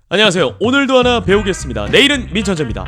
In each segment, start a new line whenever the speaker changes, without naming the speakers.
안녕하세요. 오늘도 하나 배우겠습니다. 내일은 민천재입니다.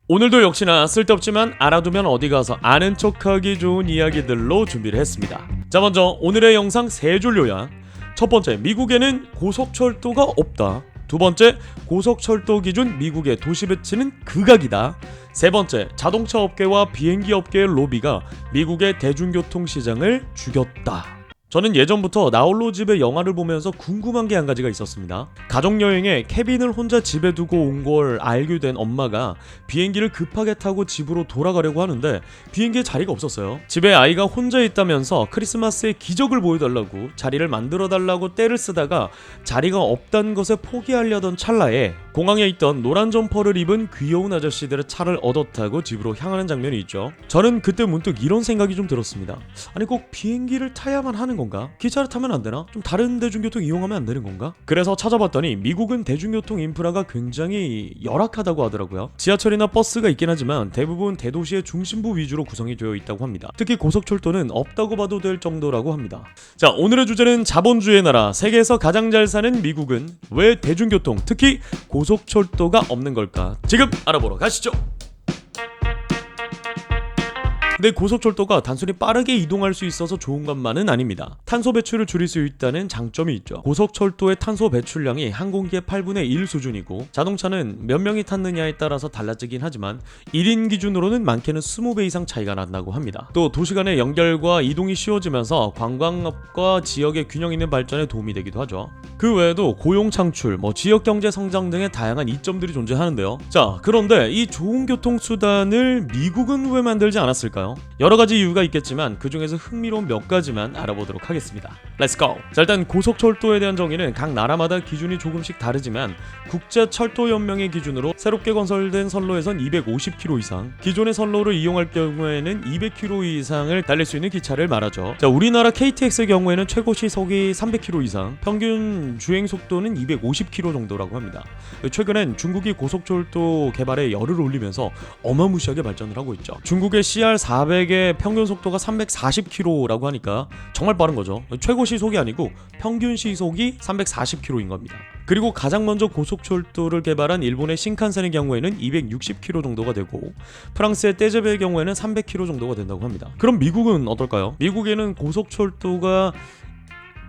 오늘도 역시나 쓸데없지만 알아두면 어디 가서 아는 척하기 좋은 이야기들로 준비를 했습니다. 자, 먼저 오늘의 영상 3줄 요약. 첫 번째, 미국에는 고속철도가 없다. 두 번째, 고속철도 기준 미국의 도시 배치는 극악이다. 세 번째, 자동차 업계와 비행기 업계의 로비가 미국의 대중교통 시장을 죽였다. 저는 예전부터 나홀로 집에 영화를 보면서 궁금한 게 한 가지가 있었습니다. 가족여행에 케빈을 혼자 집에 두고 온 걸 알게 된 엄마가 비행기를 급하게 타고 집으로 돌아가려고 하는데 비행기에 자리가 없었어요. 집에 아이가 혼자 있다면서 크리스마스에 기적을 보여달라고 자리를 만들어달라고 떼를 쓰다가 자리가 없다는 것에 포기하려던 찰나에 공항에 있던 노란 점퍼를 입은 귀여운 아저씨들의 차를 얻어 타고 집으로 향하는 장면이 있죠. 저는 그때 문득 이런 생각이 좀 들었습니다. 아니, 꼭 비행기를 타야만 하는 건가? 기차를 타면 안 되나? 좀 다른 대중교통 이용하면 안 되는 건가? 그래서 찾아봤더니 미국은 대중교통 인프라가 굉장히 열악하다고 하더라고요. 지하철이나 버스가 있긴 하지만 대부분 대도시의 중심부 위주로 구성이 되어 있다고 합니다. 특히 고속철도는 없다고 봐도 될 정도라고 합니다. 자, 오늘의 주제는 자본주의의 나라, 세계에서 가장 잘 사는 미국은 왜 대중교통, 특히 고속철도가 없는 걸까? 지금 알아보러 가시죠. 근데 고속철도가 단순히 빠르게 이동할 수 있어서 좋은 것만은 아닙니다. 탄소 배출을 줄일 수 있다는 장점이 있죠. 고속철도의 탄소 배출량이 항공기의 8분의 1 수준이고 자동차는 몇 명이 탔느냐에 따라서 달라지긴 하지만 1인 기준으로는 많게는 20배 이상 차이가 난다고 합니다. 또 도시 간의 연결과 이동이 쉬워지면서 관광업과 지역의 균형 있는 발전에 도움이 되기도 하죠. 그 외에도 고용 창출, 지역 경제 성장 등의 다양한 이점들이 존재하는데요. 자, 그런데 이 좋은 교통수단을 미국은 왜 만들지 않았을까요? 여러 가지 이유가 있겠지만 그 중에서 흥미로운 몇 가지만 알아보도록 하겠습니다. Let's go! 자, 일단 고속철도에 대한 정의는 각 나라마다 기준이 조금씩 다르지만 국제철도연맹의 기준으로 새롭게 건설된 선로에선 250km 이상, 기존의 선로를 이용할 경우에는 200km 이상을 달릴 수 있는 기차를 말하죠. 자, 우리나라 KTX의 경우에는 최고 시속이 300km 이상, 평균 주행 속도는 250km 정도라고 합니다. 최근엔 중국이 고속철도 개발에 열을 올리면서 어마무시하게 발전을 하고 있죠. 중국의 CR400의 평균 속도가 340km라고 하니까 정말 빠른 거죠. 최고 시속이 아니고 평균 시속이 340km인 겁니다. 그리고 가장 먼저 고속철도를 개발한 일본의 신칸센의 경우에는 260km 정도가 되고 프랑스의 떼제베의 경우에는 300km 정도가 된다고 합니다. 그럼 미국은 어떨까요? 미국에는 고속철도가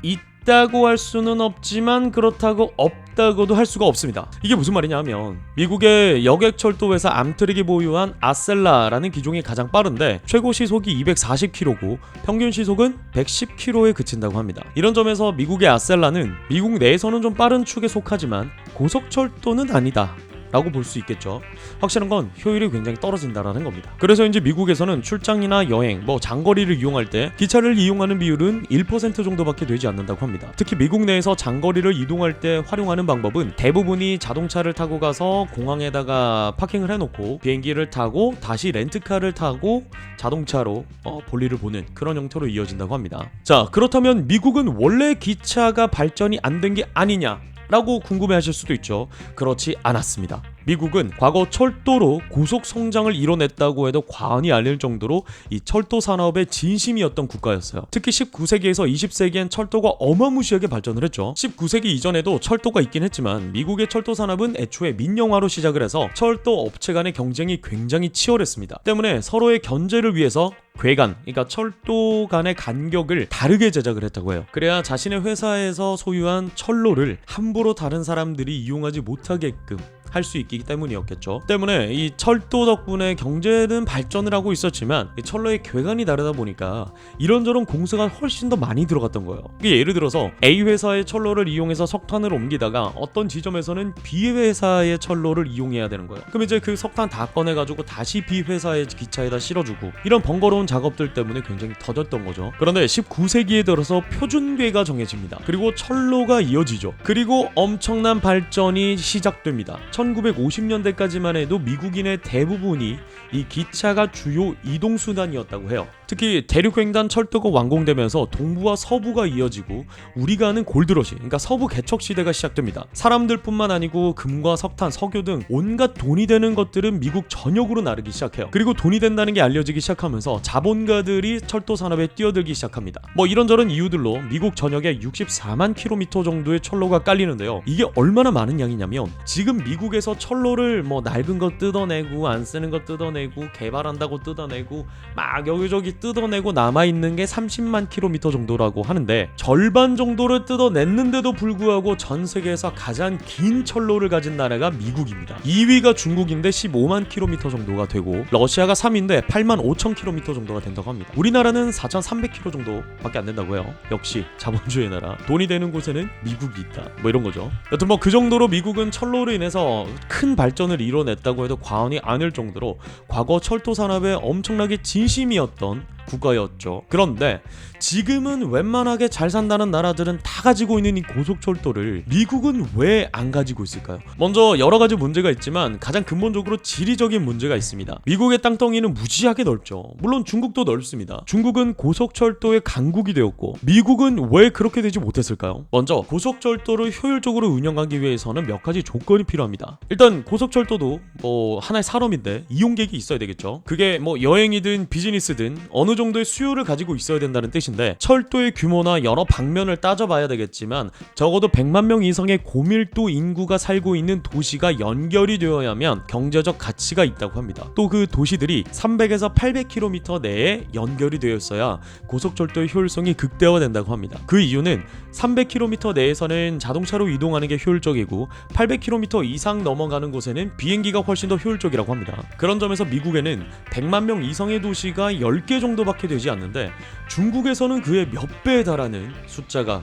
있다고 할 수는 없지만 그렇다고 없다고도 할 수가 없습니다. 이게 무슨 말이냐 하면 미국의 여객철도 회사 암트릭이 보유한 아셀라라는 기종이 가장 빠른데 최고 시속이 240km고 평균 시속은 110km에 그친다고 합니다. 이런 점에서 미국의 아셀라는 미국 내에서는 좀 빠른 축에 속하지만 고속철도는 아니다 라고 볼 수 있겠죠. 확실한 건 효율이 굉장히 떨어진다라는 겁니다. 그래서인지 미국에서는 출장이나 여행, 장거리를 이용할 때 기차를 이용하는 비율은 1% 정도밖에 되지 않는다고 합니다. 특히 미국 내에서 장거리를 이동할 때 활용하는 방법은 대부분이 자동차를 타고 가서 공항에다가 파킹을 해놓고 비행기를 타고 다시 렌트카를 타고 자동차로 볼일을 보는 그런 형태로 이어진다고 합니다. 자, 그렇다면 미국은 원래 기차가 발전이 안 된 게 아니냐 라고 궁금해하실 수도 있죠. 그렇지 않았습니다. 미국은 과거 철도로 고속 성장을 이뤄냈다고 해도 과언이 아닐 정도로 이 철도 산업의 진심이었던 국가였어요. 특히 19세기에서 20세기엔 철도가 어마무시하게 발전을 했죠. 19세기 이전에도 철도가 있긴 했지만 미국의 철도 산업은 애초에 민영화로 시작을 해서 철도 업체 간의 경쟁이 굉장히 치열했습니다. 때문에 서로의 견제를 위해서 괴간, 그러니까 철도 간의 간격을 다르게 제작을 했다고 해요. 그래야 자신의 회사에서 소유한 철로를 함부로 다른 사람들이 이용하지 못하게끔 할 수 있기 때문이었겠죠. 때문에 이 철도 덕분에 경제는 발전을 하고 있었지만 이 철로의 괴간이 다르다 보니까 이런저런 공세가 훨씬 더 많이 들어갔던 거예요. 예를 들어서 A 회사의 철로를 이용해서 석탄을 옮기다가 어떤 지점에서는 B 회사의 철로를 이용해야 되는 거예요. 그럼 이제 그 석탄 다 꺼내가지고 다시 B 회사의 기차에다 실어주고 이런 번거로운 작업들 때문에 굉장히 더뎠던 거죠. 그런데 19세기에 들어서 표준궤가 정해집니다. 그리고 철로가 이어지죠. 그리고 엄청난 발전이 시작됩니다. 1950년대까지만 해도 미국인의 대부분이 이 기차가 주요 이동수단이었다고 해요. 특히 대륙횡단 철도가 완공되면서 동부와 서부가 이어지고 우리가 아는 골드러시, 그러니까 서부 개척 시대가 시작됩니다. 사람들뿐만 아니고 금과 석탄, 석유 등 온갖 돈이 되는 것들은 미국 전역으로 나르기 시작해요. 그리고 돈이 된다는 게 알려지기 시작하면서 자본가들이 철도 산업에 뛰어들기 시작합니다. 뭐 이런저런 이유들로 미국 전역에 64만 킬로미터 정도의 철로가 깔리는데요. 이게 얼마나 많은 양이냐면 지금 미국에서 철로를 뭐 낡은 거 뜯어내고 안 쓰는 거 뜯어내고 개발한다고 뜯어내고 막 여기저기 뜯어내고 남아있는 게 30만 킬로미터 정도라고 하는데 절반 정도를 뜯어냈는데도 불구하고 전 세계에서 가장 긴 철로를 가진 나라가 미국입니다. 2위가 중국인데 15만 킬로미터 정도가 되고 러시아가 3위인데 8만 5천 킬로미터 정도가 된다고 합니다. 우리나라는 4,300킬로 정도밖에 안 된다고 해요. 역시 자본주의 나라. 돈이 되는 곳에는 미국이 있다. 뭐 이런 거죠. 여튼 뭐 그 정도로 미국은 철로로 인해서 큰 발전을 이뤄냈다고 해도 과언이 아닐 정도로 과거 철도 산업에 엄청나게 진심이었던 국가였죠. 그런데 지금은 웬만하게 잘 산다는 나라들은 다 가지고 있는 이 고속철도를 미국은 왜 안 가지고 있을까요? 먼저 여러 가지 문제가 있지만 가장 근본적으로 지리적인 문제가 있습니다. 미국의 땅덩이는 무지하게 넓죠. 물론 중국도 넓습니다. 중국은 고속철도의 강국이 되었고 미국은 왜 그렇게 되지 못했을까요? 먼저 고속철도를 효율적으로 운영하기 위해서는 몇 가지 조건이 필요합니다. 일단 고속철도도 뭐 하나의 산업인데 이용객이 있어야 되겠죠. 그게 뭐 여행이든 비즈니스든 어느 정도의 수요를 가지고 있어야 된다는 뜻인데 철도의 규모나 여러 방면을 따져봐야 되겠지만 적어도 100만 명 이상의 고밀도 인구가 살고 있는 도시가 연결이 되어야만 경제적 가치가 있다고 합니다. 또 그 도시들이 300에서 800km 내에 연결이 되었어야 고속철도의 효율성이 극대화된다고 합니다. 그 이유는 300km 내에서는 자동차로 이동하는 게 효율적이고 800km 이상 넘어가는 곳에는 비행기가 훨씬 더 효율적이라고 합니다. 그런 점에서 미국에는 100만 명 이상의 도시가 10개 정도밖에 되지 않는데 중국에서는 그의 몇 배에 달하는 숫자가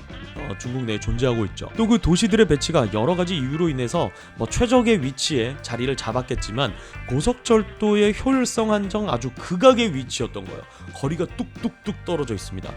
중국 내에 존재하고 있죠. 또 그 도시들의 배치가 여러 가지 이유로 인해서 뭐 최적의 위치에 자리를 잡았겠지만 고속철도의 효율성 한정 아주 극악의 위치였던 거예요. 거리가 뚝뚝뚝 떨어져 있습니다.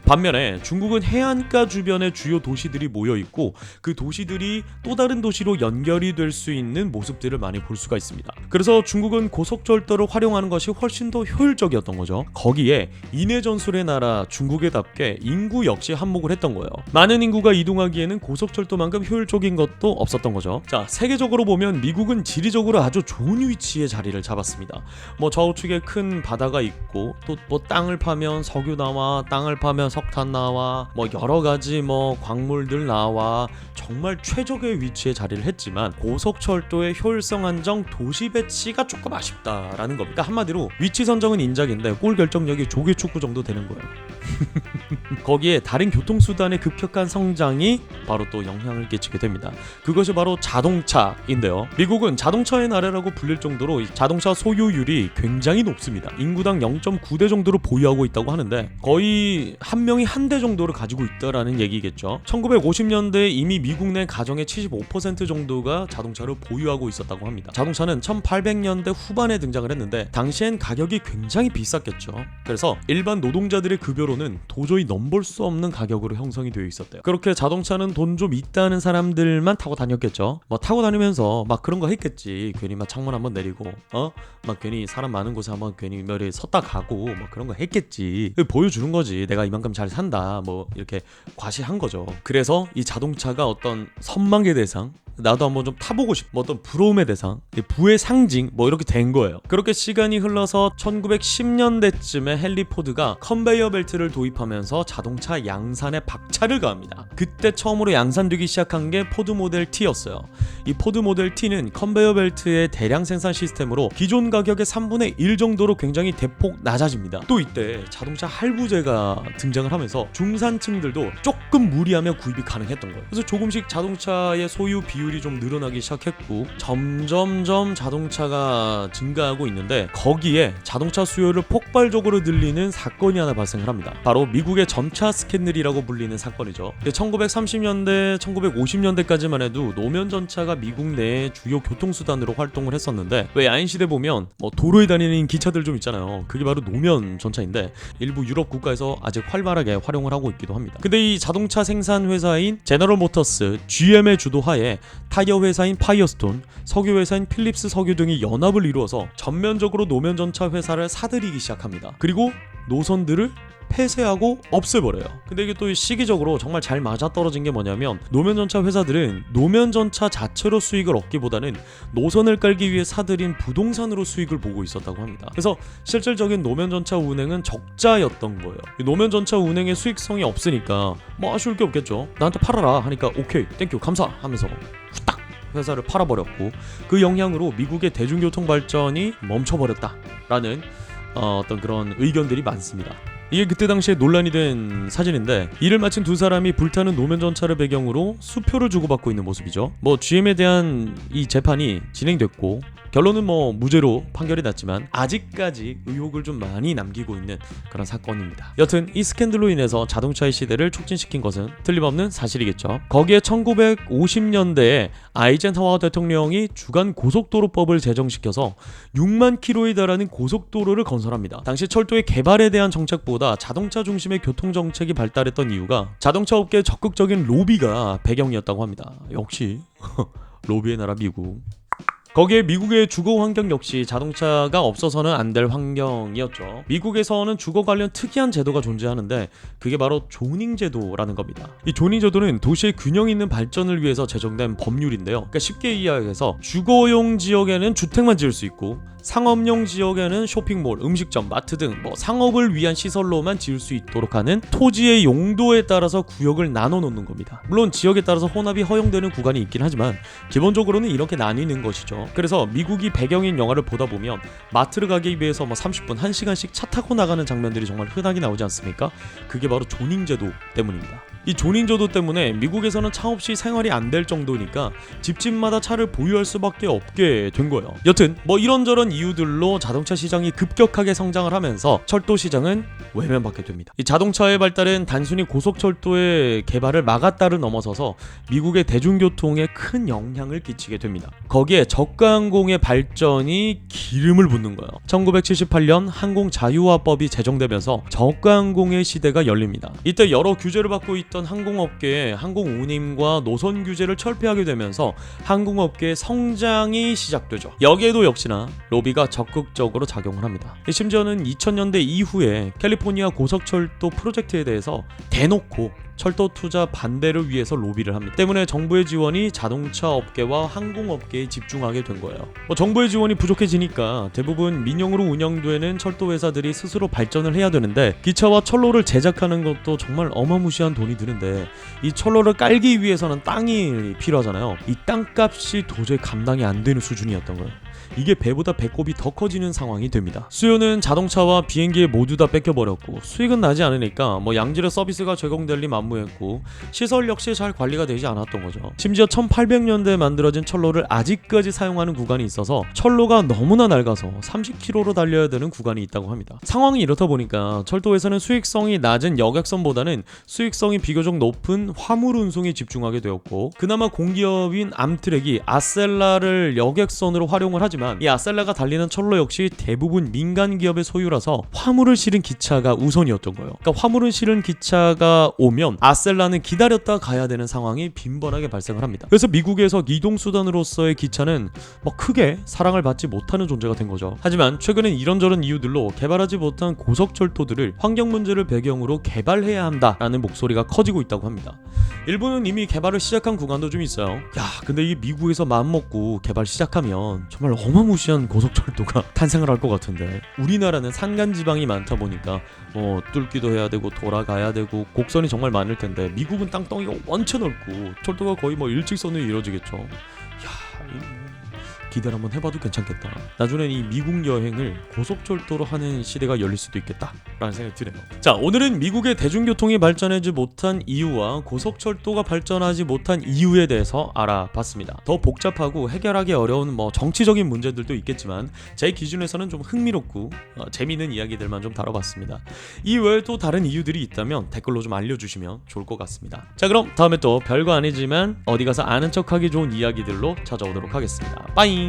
반면에 중국은 해안가 주변에 주요 도시들이 모여 있고 그 도시들이 또 다른 도시로 연결이 될 수 있는 모습들을 많이 볼 수가 있습니다. 그래서 중국은 고속철도를 활용하는 것이 훨씬 더 효율적이었던 거죠. 거기에 인해전술의 나라 중국에답게 인구 역시 한몫을 했던 거예요. 많은 인구가 이동하기에는 고속철도만큼 효율적인 것도 없었던 거죠. 자, 세계적으로 보면 미국은 지리적으로 아주 좋은 위치에 자리를 잡았습니다. 뭐 좌우측에 큰 바다가 있고 또 뭐 땅을 파면 석유 나와, 땅을 파면 석탄 나와, 뭐 여러 가지 뭐 광물들 나와 정말 최적의 위치에 자리를 했지만 고속철도의 효율성 한정, 도시 배치가 조금 아쉽다라는 겁니다. 한마디로 위치 선정은 인작인데 골 결정력이 조기 축구 정도 되는 거예요. 거기에 다른 교통수단의 급격한 성장이 바로 또 영향을 끼치게 됩니다. 그것이 바로 자동차인데요. 미국은 자동차의 나라라고 불릴 정도로 자동차 소유율이 굉장히 높습니다. 인구당 0.9대 정도로 보유하고 있다고 하는데 거의 한 명이 한 대 정도를 가지고 있다라는 얘기겠죠. 1950년대에 이미 미국 내 가정의 75% 정도가 자동차를 보유하고 있었다고 합니다. 자동차는 1800년대 후반에 등장을 했는데 당시엔 가격이 굉장히 비쌌겠죠. 그래서 일반 노동자들의 급여로는 도저히 넘볼 수 없는 가격으로 형성이 되어 있었대요. 그렇게 자동차는 돈 좀 있다는 사람들만 타고 다녔겠죠. 뭐 타고 다니면서 막 그런 거 했겠지. 괜히 막 창문 한번 내리고 막 괜히 사람 많은 곳에 한번 괜히 몇 섰다 가고 막 그런 거 했겠지. 보여주는 거지. 내가 이만큼 잘 산다. 뭐 이렇게 과시한 거죠. 그래서 이 자동차가 어떤 선망의 대상, 나도 한번 좀 타보고 싶, 뭐 어떤 부러움의 대상, 부의 상징, 뭐 이렇게 된 거예요. 그렇게 시간이 흘러서 1910년대쯤에 헨리 포드가 컨베이어 벨트를 도입하면서 자동차 양산에 박차를 가합니다. 그때 처음으로 양산되기 시작한 게 포드 모델 T였어요. 이 포드 모델 T는 컨베이어 벨트의 대량 생산 시스템으로 기존 가격의 3분의 1 정도로 굉장히 대폭 낮아집니다. 또 이때 자동차 할부제가 등장을 하면서 중산층들도 조금 무리하면 구입이 가능했던 거예요. 그래서 조금씩 자동차의 소유 비율이 좀 늘어나기 시작했고 점점점 자동차가 증가하고 있는데 거기에 자동차 수요를 폭발적으로 늘리는 사건이 하나 발생을 합니다. 바로 미국의 점차 스캔들이라고 불리는 사건이죠. 1930년대, 1950년대까지만 해도 노면 전차가 미국 내의 주요 교통수단으로 활동을 했었는데 왜 야인시대 보면 뭐 도로에 다니는 기차들 좀 있잖아요. 그게 바로 노면 전차인데 일부 유럽 국가에서 아직 활발하게 활용을 하고 있기도 합니다. 근데 이 자동차 생산 회사인 제너럴 모터스 GM의 주도하에 타이어 회사인 파이어스톤, 석유 회사인 필립스 석유 등이 연합을 이루어서 전면적으로 노면 전차 회사를 사들이기 시작합니다. 그리고 노선들을 폐쇄하고 없애버려요. 근데 이게 또 시기적으로 정말 잘 맞아떨어진 게 뭐냐면 노면전차 회사들은 노면전차 자체로 수익을 얻기보다는 노선을 깔기 위해 사들인 부동산으로 수익을 보고 있었다고 합니다. 그래서 실질적인 노면전차 운행은 적자였던 거예요. 노면전차 운행의 수익성이 없으니까 뭐 아쉬울 게 없겠죠. 나한테 팔아라 하니까 오케이 땡큐 감사 하면서 후딱 회사를 팔아버렸고, 그 영향으로 미국의 대중교통 발전이 멈춰버렸다라는 어떤 그런 의견들이 많습니다. 이게 그때 당시에 논란이 된 사진인데, 일을 마친 두 사람이 불타는 노면전차를 배경으로 수표를 주고받고 있는 모습이죠. 뭐 GM에 대한 이 재판이 진행됐고 결론은 뭐 무죄로 판결이 났지만 아직까지 의혹을 좀 많이 남기고 있는 그런 사건입니다. 여튼 이 스캔들로 인해서 자동차의 시대를 촉진시킨 것은 틀림없는 사실이겠죠. 거기에 1950년대에 아이젠하워 대통령이 주간 고속도로법을 제정시켜서 6만 킬로에 달하는 고속도로를 건설합니다. 당시 철도의 개발에 대한 정책보다 자동차 중심의 교통정책이 발달했던 이유가 자동차 업계의 적극적인 로비가 배경이었다고 합니다. 역시 로비의 나라 미국. 거기에 미국의 주거 환경 역시 자동차가 없어서는 안 될 환경이었죠. 미국에서는 주거 관련 특이한 제도가 존재하는데 그게 바로 조닝 제도라는 겁니다. 이 조닝 제도는 도시의 균형 있는 발전을 위해서 제정된 법률인데요. 그러니까 쉽게 이야기해서 주거용 지역에는 주택만 지을 수 있고 상업용 지역에는 쇼핑몰, 음식점, 마트 등 뭐 상업을 위한 시설로만 지을 수 있도록 하는 토지의 용도에 따라서 구역을 나눠 놓는 겁니다. 물론 지역에 따라서 혼합이 허용되는 구간이 있긴 하지만 기본적으로는 이렇게 나뉘는 것이죠. 그래서 미국이 배경인 영화를 보다 보면 마트를 가기 위해서 뭐 30분, 1시간씩 차 타고 나가는 장면들이 정말 흔하게 나오지 않습니까? 그게 바로 조닝 제도 때문입니다. 이 조닝 제도 때문에 미국에서는 차 없이 생활이 안 될 정도니까 집집마다 차를 보유할 수밖에 없게 된 거예요. 여튼 뭐 이런저런 이유들로 자동차 시장이 급격하게 성장을 하면서 철도 시장은 외면받게 됩니다. 이 자동차의 발달은 단순히 고속철도의 개발을 막았다를 넘어서서 미국의 대중교통에 큰 영향을 끼치게 됩니다. 거기에 저가항공의 발전이 기름을 붓는 거예요. 1978년 항공자유화법이 제정되면서 저가항공의 시대가 열립니다. 이때 여러 규제를 받고 있던 항공업계에 항공운임과 노선 규제를 철폐하게 되면서 항공업계의 성장이 시작되죠. 여기에도 역시나 로비가 적극적으로 작용을 합니다. 심지어는 2000년대 이후에 캘리포니아 고속철도 프로젝트에 대해서 대놓고 철도 투자 반대를 위해서 로비를 합니다. 때문에 정부의 지원이 자동차 업계와 항공업계에 집중하게 된 거예요. 정부의 지원이 부족해지니까 대부분 민영으로 운영되는 철도 회사들이 스스로 발전을 해야 되는데, 기차와 철로를 제작하는 것도 정말 어마무시한 돈이 드는데 이 철로를 깔기 위해서는 땅이 필요하잖아요. 이 땅값이 도저히 감당이 안 되는 수준이었던 거예요. 이게 배보다 배꼽이 더 커지는 상황이 됩니다. 수요는 자동차와 비행기에 모두 다 뺏겨버렸고 수익은 나지 않으니까 뭐 양질의 서비스가 제공될 리 만무했고 시설 역시 잘 관리가 되지 않았던 거죠. 심지어 1800년대에 만들어진 철로를 아직까지 사용하는 구간이 있어서 철로가 너무나 낡아서 30km로 달려야 되는 구간이 있다고 합니다. 상황이 이렇다 보니까 철도에서는 수익성이 낮은 여객선보다는 수익성이 비교적 높은 화물 운송에 집중하게 되었고, 그나마 공기업인 암트랙이 아셀라를 여객선으로 활용을 하지만 이 아셀라가 달리는 철로 역시 대부분 민간 기업의 소유라서 화물을 실은 기차가 우선이었던 거예요. 그러니까 화물을 실은 기차가 오면 아셀라는 기다렸다 가야 되는 상황이 빈번하게 발생을 합니다. 그래서 미국에서 이동수단으로서의 기차는 뭐 크게 사랑을 받지 못하는 존재가 된 거죠. 하지만 최근엔 이런저런 이유들로 개발하지 못한 고속철도들을 환경 문제를 배경으로 개발해야 한다라는 목소리가 커지고 있다고 합니다. 일본은 이미 개발을 시작한 구간도 좀 있어요. 야, 근데 이게 미국에서 마음먹고 개발 시작하면 정말 어마무시한 고속철도가 탄생을 할 것 같은데, 우리나라는 산간지방이 많다 보니까 뭐 뚫기도 해야 되고 돌아가야 되고 곡선이 정말 많을 텐데, 미국은 땅덩이가 원체 넓고 철도가 거의 뭐 일직선으로 이루어지겠죠. 기대를 한번 해봐도 괜찮겠다. 나중엔 이 미국 여행을 고속철도로 하는 시대가 열릴 수도 있겠다 라는 생각이 드네요. 자, 오늘은 미국의 대중교통이 발전하지 못한 이유와 고속철도가 발전하지 못한 이유에 대해서 알아봤습니다. 더 복잡하고 해결하기 어려운 뭐 정치적인 문제들도 있겠지만 제 기준에서는 좀 흥미롭고 재미있는 이야기들만 좀 다뤄봤습니다. 이 외에 또 다른 이유들이 있다면 댓글로 좀 알려주시면 좋을 것 같습니다. 자, 그럼 다음에 또 별거 아니지만 어디 가서 아는 척하기 좋은 이야기들로 찾아오도록 하겠습니다. 빠잉.